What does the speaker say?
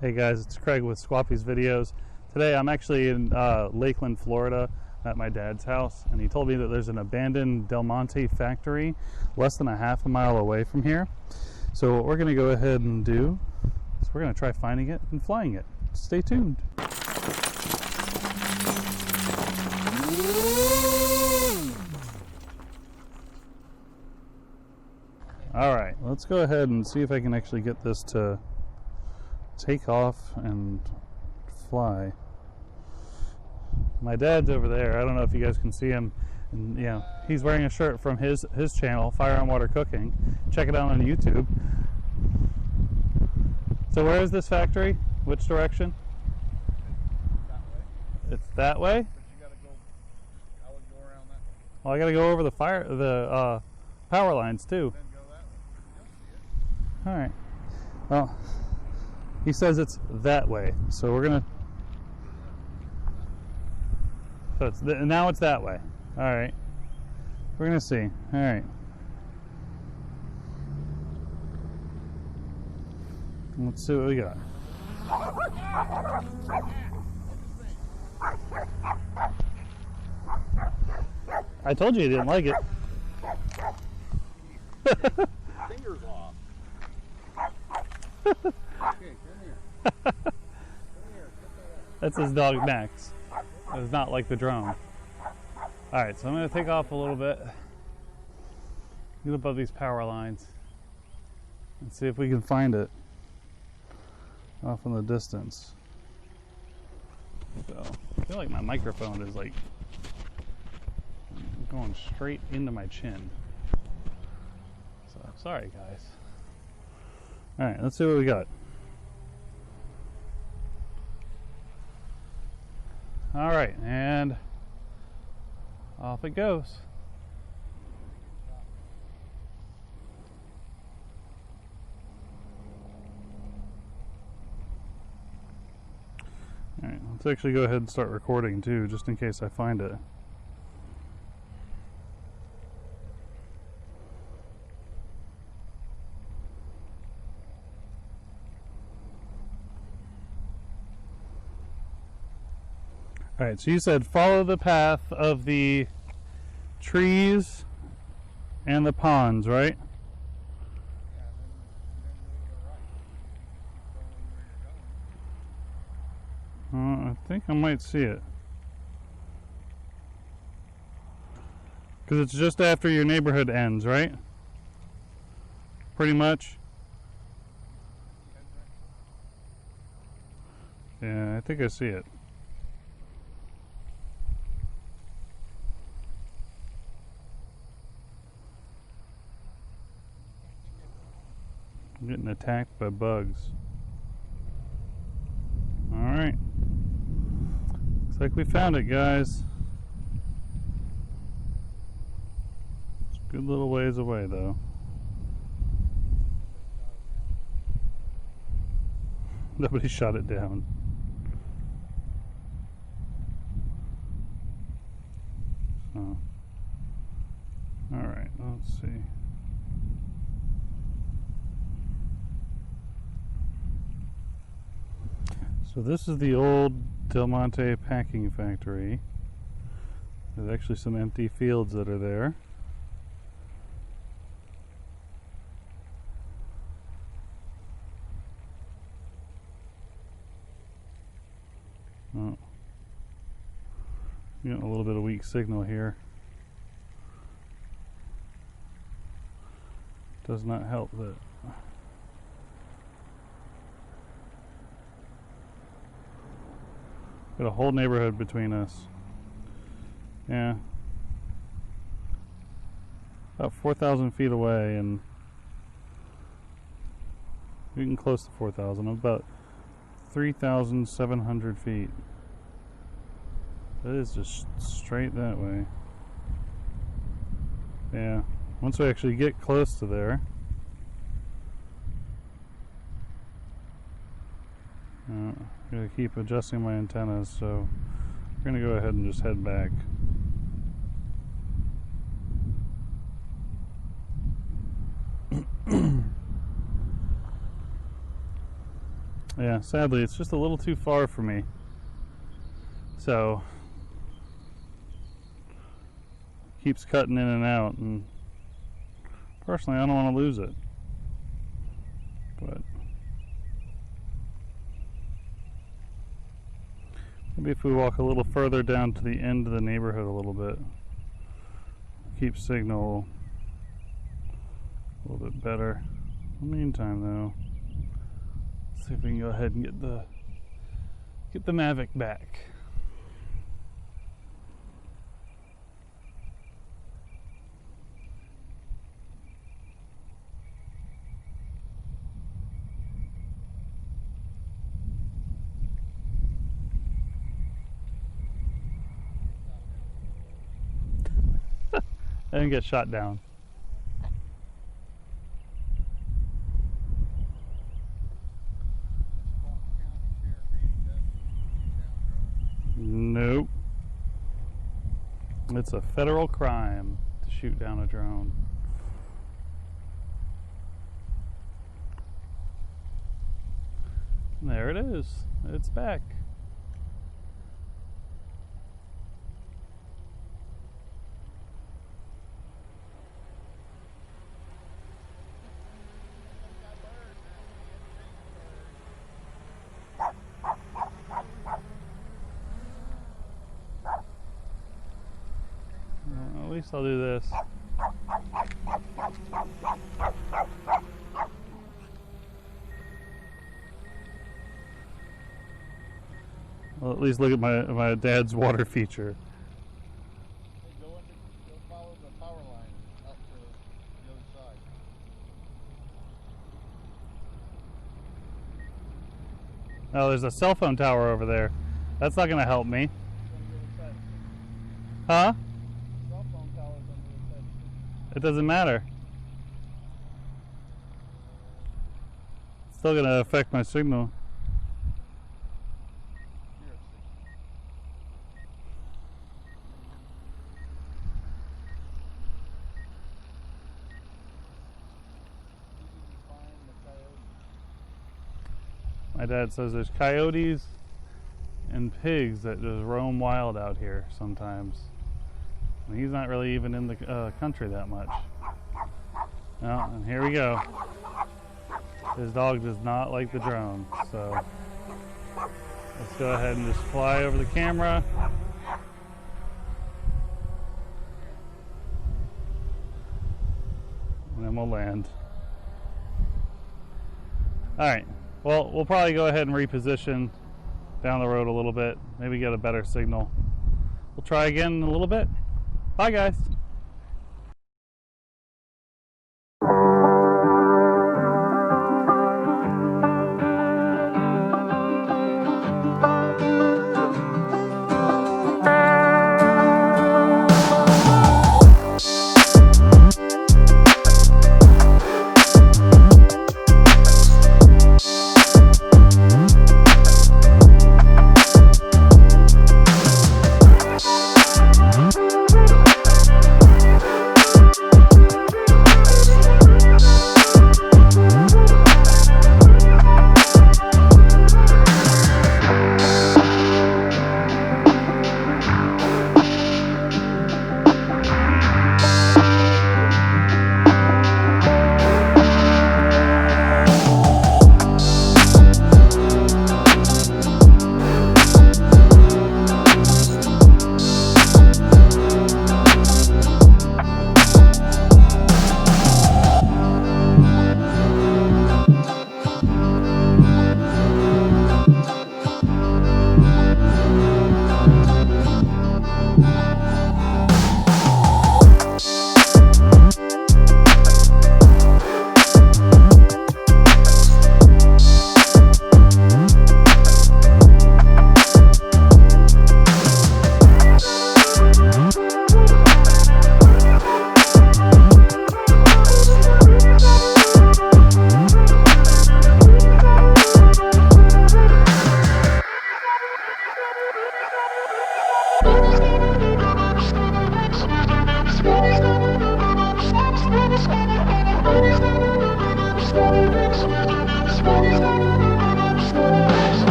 Hey guys, it's Craig with Squappy's Videos. Today I'm actually in Lakeland, Florida at my dad's house, and he told me that there's an abandoned Del Monte factory less than a half a mile away from here. So what we're going to go ahead and do is we're going to try finding it and flying it. Stay tuned. Alright, let's go ahead and see if I can actually get this to take off and fly. My dad's over there. I don't know if you guys can see him. And, you know, he's wearing a shirt from his channel, Fire on Water Cooking. Check it out on YouTube. So where is this factory? Which direction? That way. It's that way? But you gotta go, I would go around that way. Well, I gotta go over the power lines too. Then go that way. You'll see it. Alright. Well, he says it's that way. So we're gonna... So it's now it's that way. Alright. We're gonna see. Alright. Let's see what we got. I told you didn't like it. Fingers off. Okay, come here. Come here. That's his dog Max. It's not like the drone. Alright, so I'm going to take off a little bit. Get above these power lines. And see if we can find it off in the distance. So, I feel like my microphone is like going straight into my chin. So, sorry guys. Alright, let's see what we got. Alright, and off it goes. Alright, let's actually go ahead and start recording too, just in case I find it. Alright, so you said follow the path of the trees and the ponds, right? Yeah, then go to the right. Going where you're going. I think I might see it. Because it's just after your neighborhood ends, right? Pretty much. Yeah, I think I see it. I'm getting attacked by bugs. Alright. Looks like we found it, guys. It's a good little ways away, though. Nobody shot it down. So. Alright, let's see. So this is the old Del Monte packing factory. There's actually some empty fields that are there. Oh. Getting a little bit of weak signal here. Does not help that. Got a whole neighborhood between us. Yeah. About 4,000 feet away, and we're getting close to 4,000. About 3,700 feet. That is just straight that way. Yeah. Once we actually get close to there. I'm going to keep adjusting my antennas, so we're going to go ahead and just head back. Yeah, sadly, it's just a little too far for me. So, keeps cutting in and out, and personally, I don't want to lose it. But maybe if we walk a little further down to the end of the neighborhood a little bit, keep signal a little bit better. In the meantime, though, let's see if we can go ahead and get the Mavic back. And get shot down. Nope. It's a federal crime to shoot down a drone. There it is. It's back. At least I'll do this. Well, at least look at my dad's water feature. Go follow the power line up to the other side. Oh, there's a cell phone tower over there. That's not going to help me. Huh? Cell phone tower's on the other side. It doesn't matter. It's still going to affect my signal. My dad says there's coyotes and pigs that just roam wild out here sometimes. And he's not really even in the country that much. Well, and here we go. His dog does not like the drone, so let's go ahead and just fly over the camera. And then we'll land. Alright. Well, we'll probably go ahead and reposition down the road a little bit. Maybe get a better signal. We'll try again in a little bit. Bye, guys.